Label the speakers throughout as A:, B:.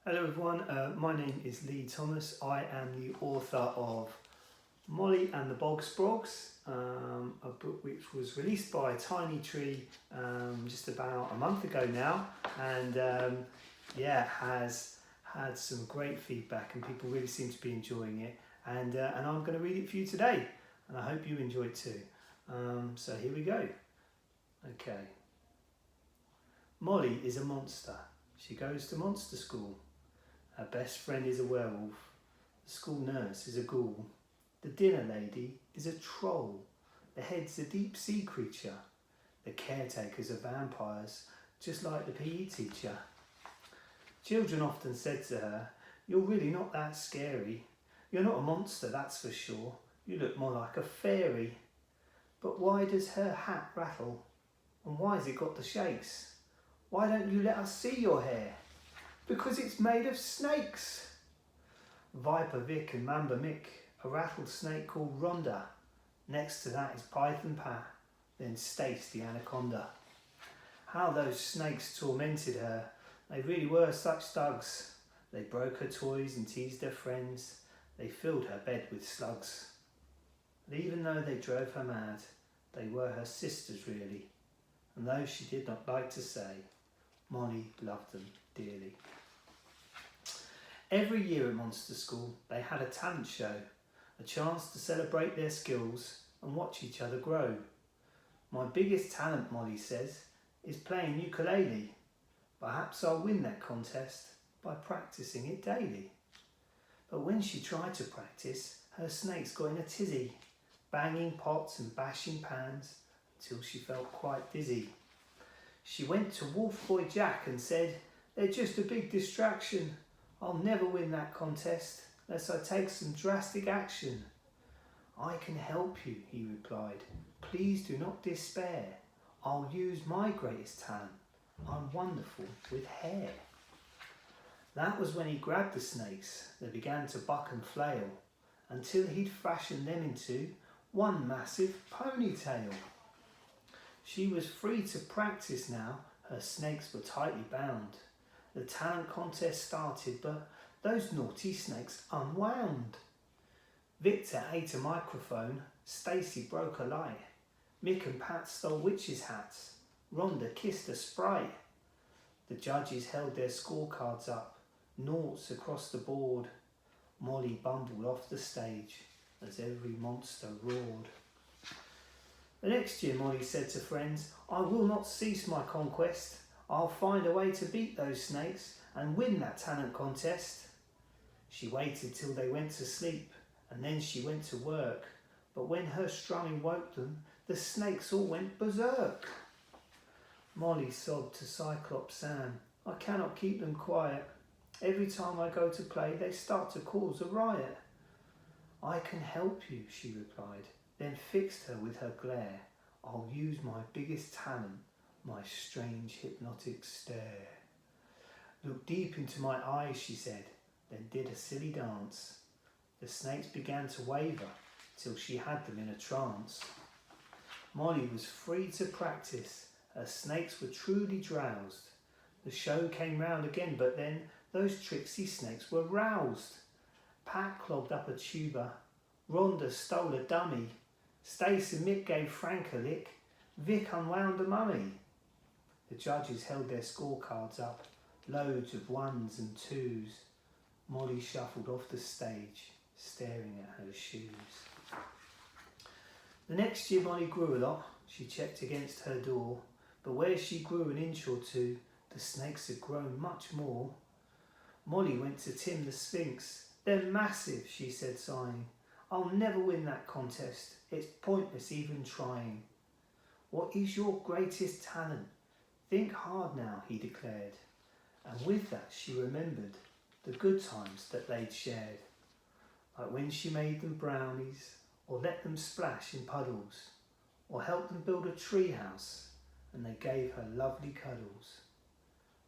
A: Hello everyone, my name is Lee Thomas. I am the author of Molly and the Bog Sprogs, a book which was released by Tiny Tree just about a month ago now, and has had some great feedback and people really seem to be enjoying it, and I'm going to read it for you today, and I hope you enjoy it too. So here we go. Okay. Molly is a monster. She goes to monster school. Her best friend is a werewolf. The school nurse is a ghoul. The dinner lady is a troll. The head's a deep sea creature. The caretakers are vampires, just like the PE teacher. Children often said to her, "You're really not that scary. You're not a monster, that's for sure. You look more like a fairy." But why does her hat rattle? And why's it got the shakes? Why don't you let us see your hair? Because it's made of snakes. Viper Vic and Mamba Mick, a rattlesnake called Rhonda. Next to that is Python Pat, then Stace the anaconda. How those snakes tormented her. They really were such thugs. They broke her toys and teased her friends. They filled her bed with slugs. But even though they drove her mad, they were her sisters really. And though she did not like to say, Molly loved them dearly. Every year at Monster School, they had a talent show, a chance to celebrate their skills and watch each other grow. My biggest talent, Molly says, is playing ukulele. Perhaps I'll win that contest by practicing it daily. But when she tried to practice, her snakes got in a tizzy, banging pots and bashing pans until she felt quite dizzy. She went to Wolf Boy Jack and said, "They're just a big distraction. I'll never win that contest unless I take some drastic action." "I can help you," he replied. "Please do not despair. I'll use my greatest talent. I'm wonderful with hair." That was when he grabbed the snakes. They began to buck and flail until he'd fashioned them into one massive ponytail. She was free to practice now. Her snakes were tightly bound. The talent contest started, but those naughty snakes unwound. Victor ate a microphone. Stacy broke a light. Mick and Pat stole witches' hats. Rhonda kissed a sprite. The judges held their scorecards up, noughts across the board. Molly bumbled off the stage as every monster roared. The next year, Molly said to friends, "I will not cease my conquest. I'll find a way to beat those snakes and win that talent contest." She waited till they went to sleep and then she went to work. But when her strumming woke them, the snakes all went berserk. Molly sobbed to Cyclops Sam, "I cannot keep them quiet. Every time I go to play, they start to cause a riot." "I can help you," she replied, then fixed her with her glare. "I'll use my biggest talent, my strange hypnotic stare. Look deep into my eyes," she said, then did a silly dance. The snakes began to waver till she had them in a trance. Molly was free to practice. Her snakes were truly drowsed. The show came round again, but then those tricksy snakes were roused. Pat clogged up a tuba. Rhonda stole a dummy. Stace and Mick gave Frank a lick. Vic unwound a mummy. The judges held their scorecards up, loads of ones and twos. Molly shuffled off the stage, staring at her shoes. The next year Molly grew a lot. She checked against her door, but where she grew an inch or two, the snakes had grown much more. Molly went to Tim the Sphinx. "They're massive," she said, sighing. "I'll never win that contest. It's pointless even trying." "What is your greatest talent? Think hard now," he declared. And with that she remembered the good times that they'd shared, like when she made them brownies, or let them splash in puddles, or helped them build a tree house, and they gave her lovely cuddles.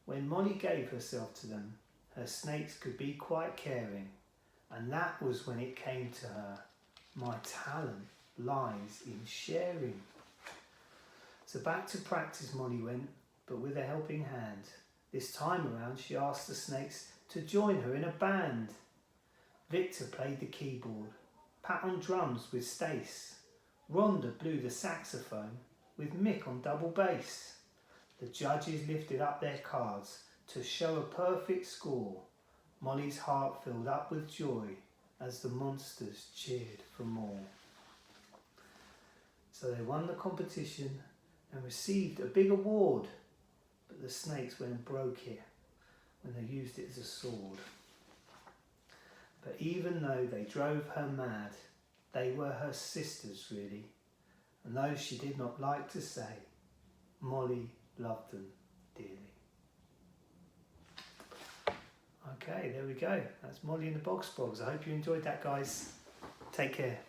A: When Molly gave herself to them, her snakes could be quite caring, and that was when it came to her, "My talent lies in sharing." So back to practice Molly went, but with a helping hand. This time around she asked the snakes, to join her in a band. Victor played the keyboard, Pat on drums with Stace. Rhonda blew the saxophone with Mick on double bass. The judges lifted up their cards to show a perfect score. Molly's heart filled up with joy as the monsters cheered for more. So they won the competition and received a big award, but the snakes went and broke it when they used it as a sword. But even though they drove her mad, they were her sisters really, and though she did not like to say, Molly loved them dearly. Okay, there we go. That's Molly and the Bog Sprogs. I hope you enjoyed that, guys. Take care.